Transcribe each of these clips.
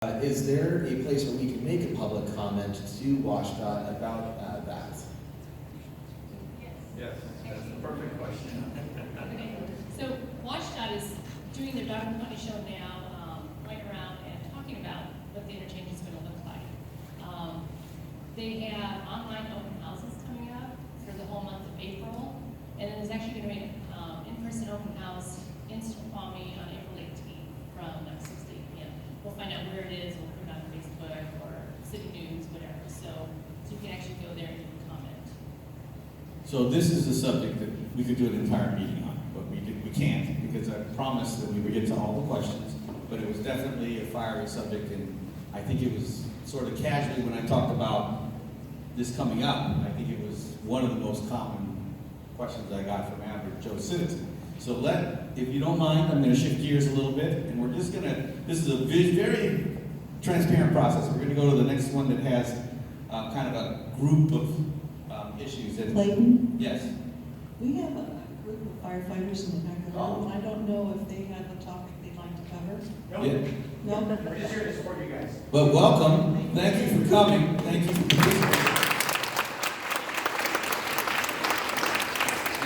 Is there a place where we can make a public comment to WashDOT about that? Yes, that's the perfect question. Okay, so WashDOT is doing their Dog and Pony Show now, going around and talking about what the interchange is gonna look like. They have online open houses coming up for the whole month of April, and then there's actually gonna be an in-person open house in Snoqualmie on April 18th from 6 to 8 p.m. We'll find out where it is, we'll put it on Facebook or City News, whatever, so you can actually go there and comment. So this is a subject that we could do an entire meeting on, but we can't, because I promised that we would get to all the questions. But it was definitely a fiery subject, and I think it was sort of casually when I talked about this coming up. I think it was one of the most common questions I got from average Joe citizen. So if you don't mind, I'm gonna shift gears a little bit, and we're just gonna, this is a very transparent process. We're gonna go to the next one that has kind of a group of issues. Clayton, Yes. we have a group of firefighters in the back of the room. I don't know if they have a topic they'd like to cover. Yeah. No? We're just here to support you guys. But welcome. Thank you for coming. Thank you for participating.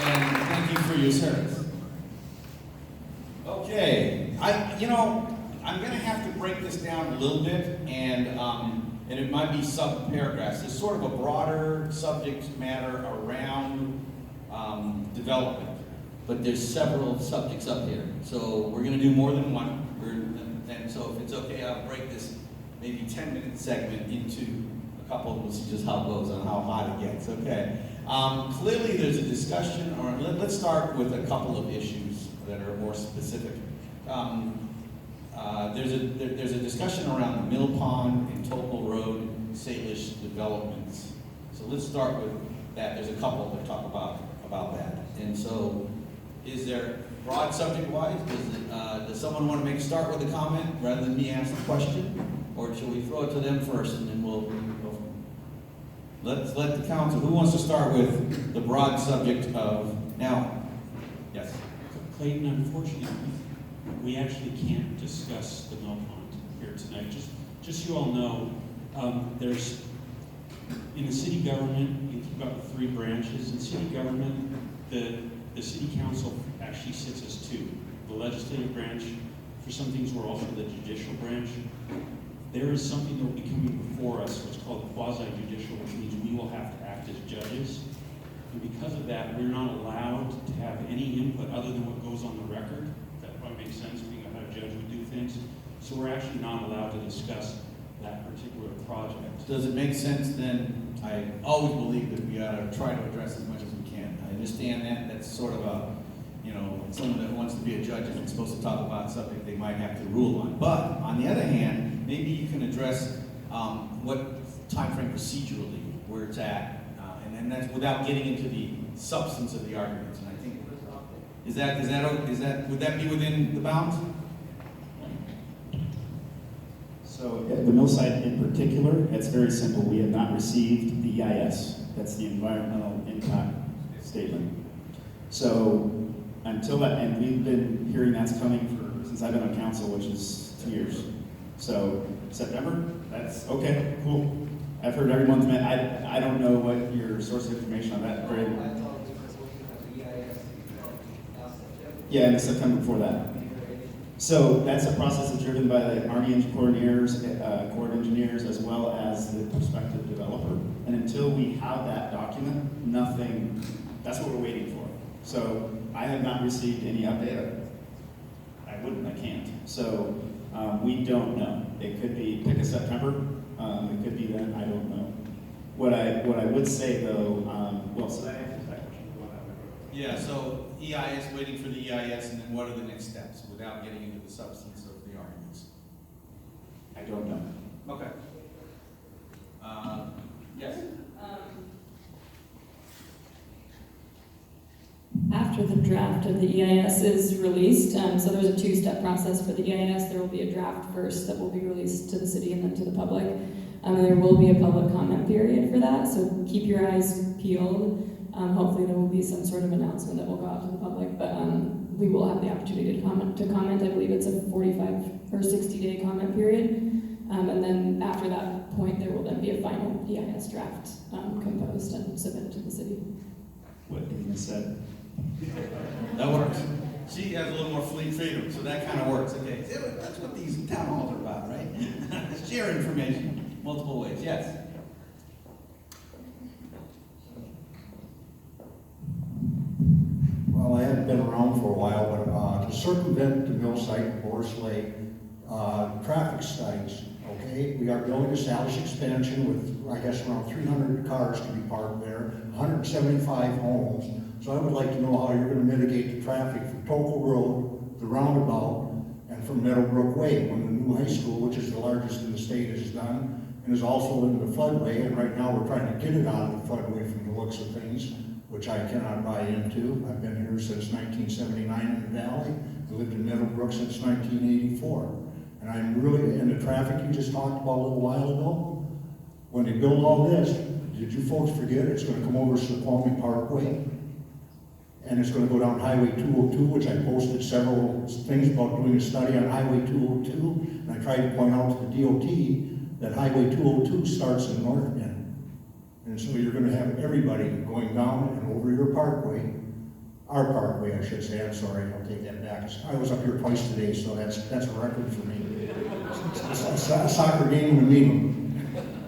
And thank you for your service. Okay, I'm gonna have to break this down a little bit, and it might be sub-paragraphs. It's sort of a broader subject matter around development, but there's several subjects up here. So we're gonna do more than one. And so if it's okay, I'll break this maybe 10-minute segment into a couple, and we'll see just how it goes and how hot it gets, okay? Clearly there's a discussion, or let's start with a couple of issues that are more specific. There's a discussion around the Mill Pond and Topol Road Salish developments. So let's start with that. There's a couple that talk about that. And so, is there broad subject-wise? Does someone want to start with a comment rather than me ask the question, or should we throw it to them first and then we'll go from there? Let's let the council. Who wants to start with the broad subject of now? Yes. Clayton, unfortunately, we actually can't discuss the Mill Pond here tonight. Just so you all know, there's, in the city government, you've got the three branches. In city government, the city council actually sits as two. The legislative branch, for some things, we're also the judicial branch. There is something that will be coming before us, what's called quasi-judicial, which means we will have to act as judges. And because of that, we're not allowed to have any input other than what goes on the record. That probably makes sense, being how a judge would do things. So we're actually not allowed to discuss that particular project. Does it make sense then? I always believe that we ought to try to address as much as we can. I understand that. That's sort of a, someone that wants to be a judge isn't supposed to talk about something they might have to rule on. But on the other hand, maybe you can address what time frame procedurally where it's at. And that's without getting into the substance of the arguments. And I think, would that be within the bounds? So at the mill site in particular, it's very simple. We have not received the EIS. That's the environmental impact statement. So until that, and we've been hearing that's coming since I've been on council, which is 2 years. So September, that's okay, cool. I've heard every month. I don't know what your source of information on that. Greg. Yeah, in September before that. So that's a process that's driven by the Army Corps of Engineers, as well as the prospective developer. And until we have that document, nothing. That's what we're waiting for. So I have not received any update. I can't. So we don't know. It could be pick a September. It could be then. I don't know. What I would say though. So that answers that question. Yeah, so EIS, waiting for the EIS, and then what are the next steps without getting into the substance of the arguments? I don't know. Okay. Yes? After the draft of the EIS is released, so there's a two-step process for the EIS. There will be a draft first that will be released to the city and then to the public. And there will be a public comment period for that, so keep your eyes peeled. Hopefully there will be some sort of announcement that will go out to the public, but we will have the opportunity to comment. I believe it's a 45 or 60-day comment period. And then after that point, there will then be a final EIS draft composed and submitted to the city. What Ina said. That works. She has a little more fleet freedom, so that kind of works, okay? See, that's what these town halls are about, right? Share information multiple ways, yes. Well, I hadn't been around for a while, but to circumvent the mill site in Boris Lake, traffic studies, okay? We are building a Salish expansion with, I guess, around 300 cars to be parked there, 175 homes. So I would like to know how you're gonna mitigate the traffic from Tokel Road, the roundabout, and from Meadowbrook Way, when the new high school, which is the largest in the state, is done, and is also in the floodway, and right now we're trying to get it out of the floodway from the looks of things, which I cannot buy into. I've been here since 1979 in the valley. I lived in Meadowbrook since 1984. And I'm really, and the traffic you just talked about a little while ago, when they build all this, did you folks forget it's gonna come over Snoqualmie Parkway? And it's gonna go down Highway 202, which I posted several things about doing a study on Highway 202. And I tried to point out to the DOT that Highway 202 starts in North Bend. And so you're gonna have everybody going down and over your parkway, our parkway, I should say, I'm sorry, I'll take that back. I was up here twice today, so that's a record for me. A soccer game and a meeting.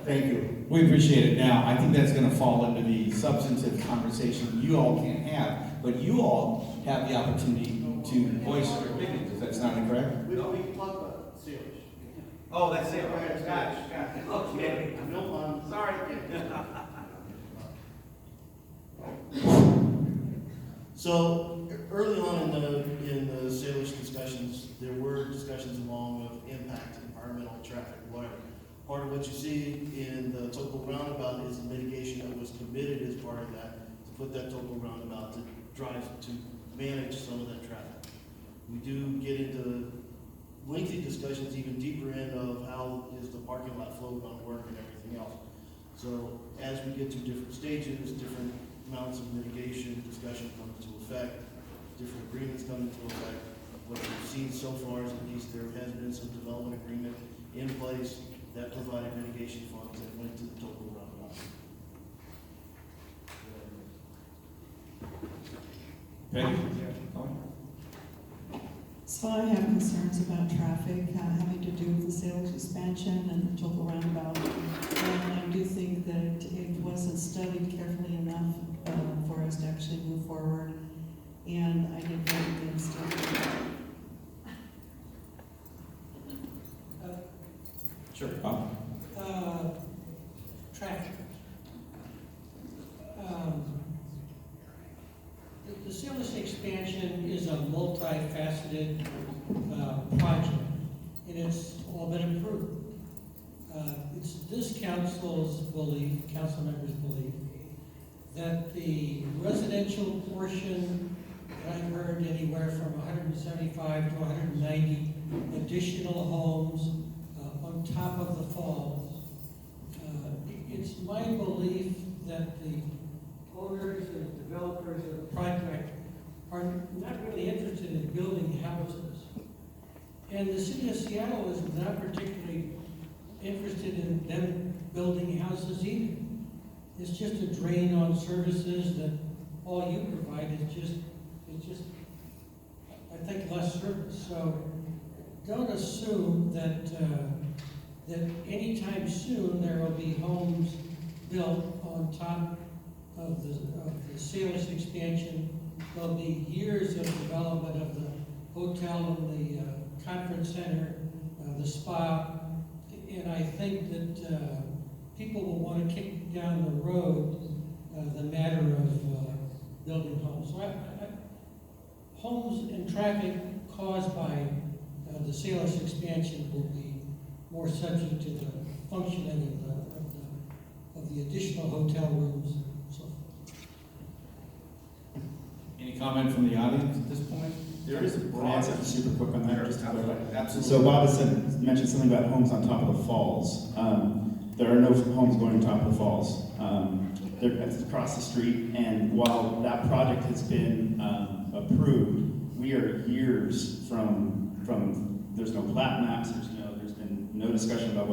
Thank you. We appreciate it. Now, I think that's gonna fall into the substantive conversation you all can't have, but you all have the opportunity to voice your opinions. Is that sounding correct? We can talk about Salish. Oh, that's it. Okay, gotcha. Okay. No fun. Sorry. So early on in the Salish discussions, there were discussions along of impact, environmental, traffic, whatever. Part of what you see in the Tokel roundabout is the mitigation that was committed as part of that, to put that Tokel roundabout to manage some of that traffic. We do get into lengthy discussions, even deeper in of how is the parking lot flow going to work and everything else. So as we get to different stages, different amounts of mitigation discussion come into effect, different agreements come into effect. What we've seen so far is at least there has been some development agreement in place that provided mitigation funds that went to the Tokel roundabout. Peggy? So I have concerns about traffic having to do with the sales expansion and the Tokel roundabout. And I do think that it wasn't studied carefully enough for us to actually move forward. And I did vote against it. Sure. Bob? Traffic. The Salish expansion is a multifaceted project, and it's all been approved. It's this council's belief, council members' belief, that the residential portion, I've heard anywhere from 175 to 190 additional homes on top of the falls. It's my belief that the owners and developers of the project are not really interested in building houses. And the city of Seattle is not particularly interested in them building houses either. It's just a drain on services that all you provide is just, I think, less service. So don't assume that that anytime soon there will be homes built on top of the Salish expansion. There'll be years of development of the hotel and the conference center, the spa, and I think that people will want to kick down the road the matter of building homes. So homes and traffic caused by the Salish expansion will be more subject to the functioning of the additional hotel rooms and so forth. Any comment from the audience at this point? There is a Can I broad. answer super quick on that? Just to clarify? Absolutely. So Bob has mentioned something about homes on top of the falls. There are no homes going on top of the falls. It's across the street, and while that project has been approved, we are years from there's no plat maps, there's been no discussion about what that